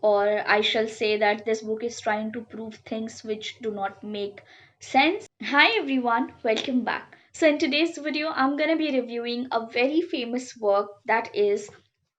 or I shall say that this book is trying to prove things which do not make sense. Hi everyone, welcome back. So, in today's video, I'm gonna be reviewing a very famous work, that is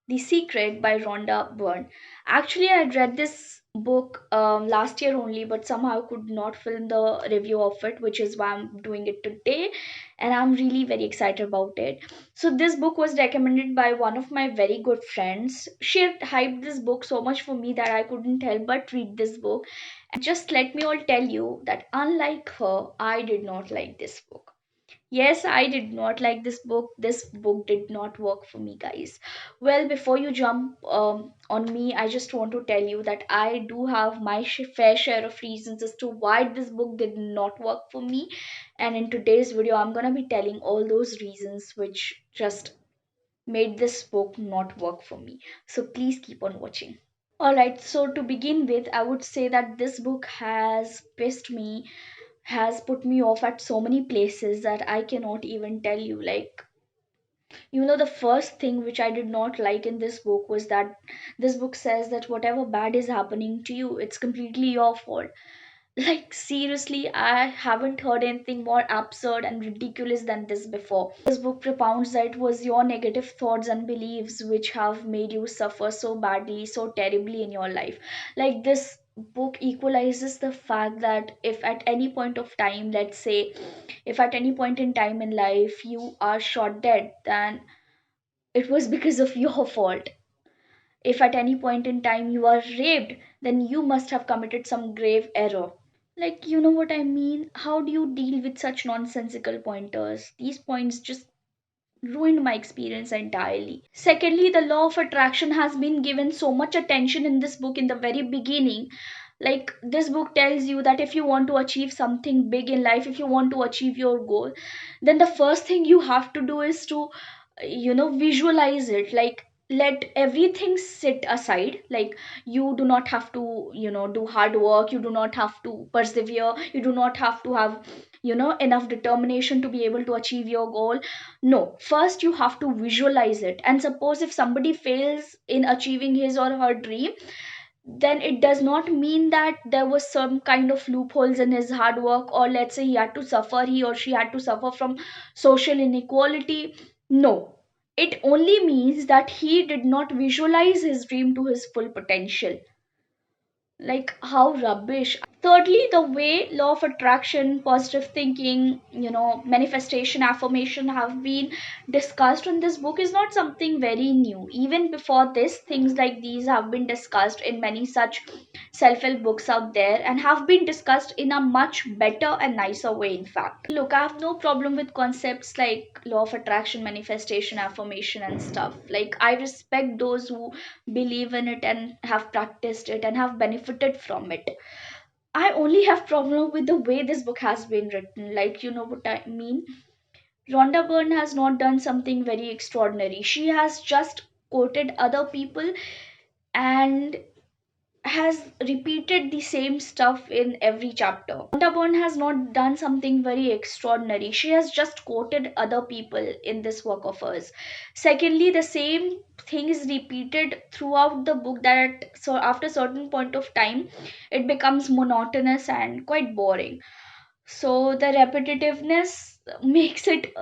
The Secret by Rhonda Byrne. Actually, I read this book last year only, but somehow could not film the review of it, which is why I'm doing it today, and I'm really very excited about it. So, this book was recommended by one of my very good friends. She had hyped this book so much for me that I couldn't help but read this book. And just let me all tell you that unlike her, I did not like this book. Yes, I did not like this book. This book did not work for me, guys. Well, before you jump on me, I just want to tell you that I do have my fair share of reasons as to why this book did not work for me. And in today's video, I'm gonna be telling all those reasons which just made this book not work for me. So please keep on watching. Alright, so to begin with, I would say that this book has pissed me, has put me off at so many places that I cannot even tell you. Like, the first thing which I did not like in this book was that this book says that whatever bad is happening to you, it's completely your fault. Like, seriously, I haven't heard anything more absurd and ridiculous than this before. This book propounds that it was your negative thoughts and beliefs which have made you suffer so badly, so terribly in your life. Like, this book equalizes the fact that if at any point of time, let's say, if at any point in time in life you are shot dead, then it was because of your fault. If at any point in time you are raped, then you must have committed some grave error. Like, you know what I mean? How do you deal with such nonsensical pointers? These points just ruined my experience entirely. Secondly, the law of attraction has been given so much attention in this book in the very beginning. Like, this book tells you that if you want to achieve something big in life, if you want to achieve your goal, then the first thing you have to do is to visualize it. Like, let everything sit aside. Like, you do not have to do hard work, you do not have to persevere, you do not have to have enough determination to be able to achieve your goal. No, first you have to visualize it. And suppose if somebody fails in achieving his or her dream, then it does not mean that there was some kind of loopholes in his hard work, or let's say he or she had to suffer from social inequality. No, it only means that he did not visualize his dream to his full potential. Like, how rubbish. Thirdly, the way law of attraction, positive thinking, manifestation, affirmation have been discussed in this book is not something very new. Even before this, things like these have been discussed in many such self-help books out there, and have been discussed in a much better and nicer way. In fact, look, I have no problem with concepts like law of attraction, manifestation, affirmation and stuff. Like, I respect those who believe in it and have practiced it and have benefited from it. I only have problem with the way this book has been written. Like, you know what I mean? Rhonda Byrne has not done something very extraordinary. She has just quoted other people and has repeated the same stuff in every chapter. Rhonda Byrne has not done something very extraordinary. She has just quoted other people in this work of hers. Secondly, the same thing is repeated throughout the book, that so after certain point of time it becomes monotonous and quite boring. So the repetitiveness makes it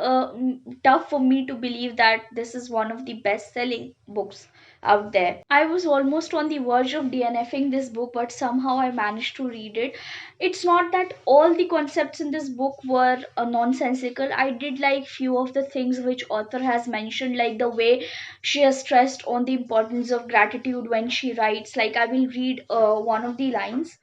tough for me to believe that this is one of the best selling books out there. I was almost on the verge of DNFing this book, but somehow I managed to read it. It's not that all the concepts in this book were nonsensical. I did like few of the things which author has mentioned, like the way she has stressed on the importance of gratitude when she writes. Like, I will read one of the lines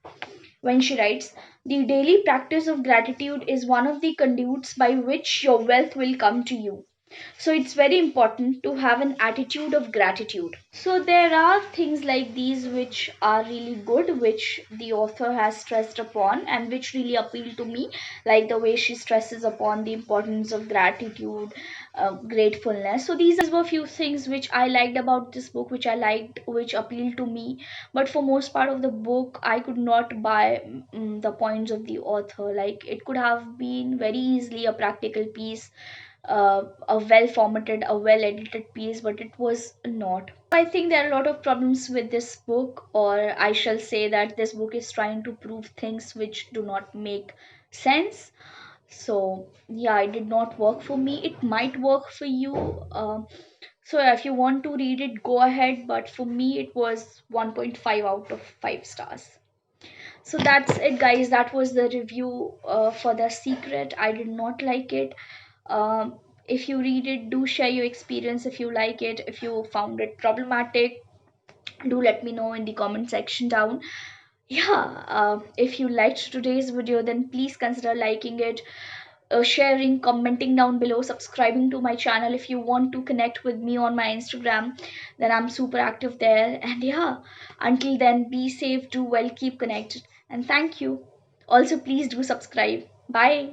when she writes, "The daily practice of gratitude is one of the conduits by which your wealth will come to you." So it's very important to have an attitude of gratitude. So there are things like these which are really good, which the author has stressed upon and which really appeal to me, like the way she stresses upon the importance of gratitude, gratefulness. So these were few things which I liked about this book, which I liked, which appealed to me. But for most part of the book, I could not buy the points of the author. Like, it could have been very easily a practical piece a well formatted, a well edited piece, but it was not. I think there are a lot of problems with this book, or I shall say that this book is trying to prove things which do not make sense. So yeah, it did not work for me. It might work for you. So if you want to read it, go ahead, but for me it was 1.5 out of 5 stars. So that's it, guys. That was the review for The Secret. I did not like it. If you read it, do share your experience. If you like it, if you found it problematic, do let me know in the comment section down. Yeah, if you liked today's video, then please consider liking it, sharing, commenting down below, subscribing to my channel. If you want to connect with me on my Instagram, then I'm super active there. And yeah, until then, be safe, do well, keep connected, and thank you. Also, please do subscribe. Bye.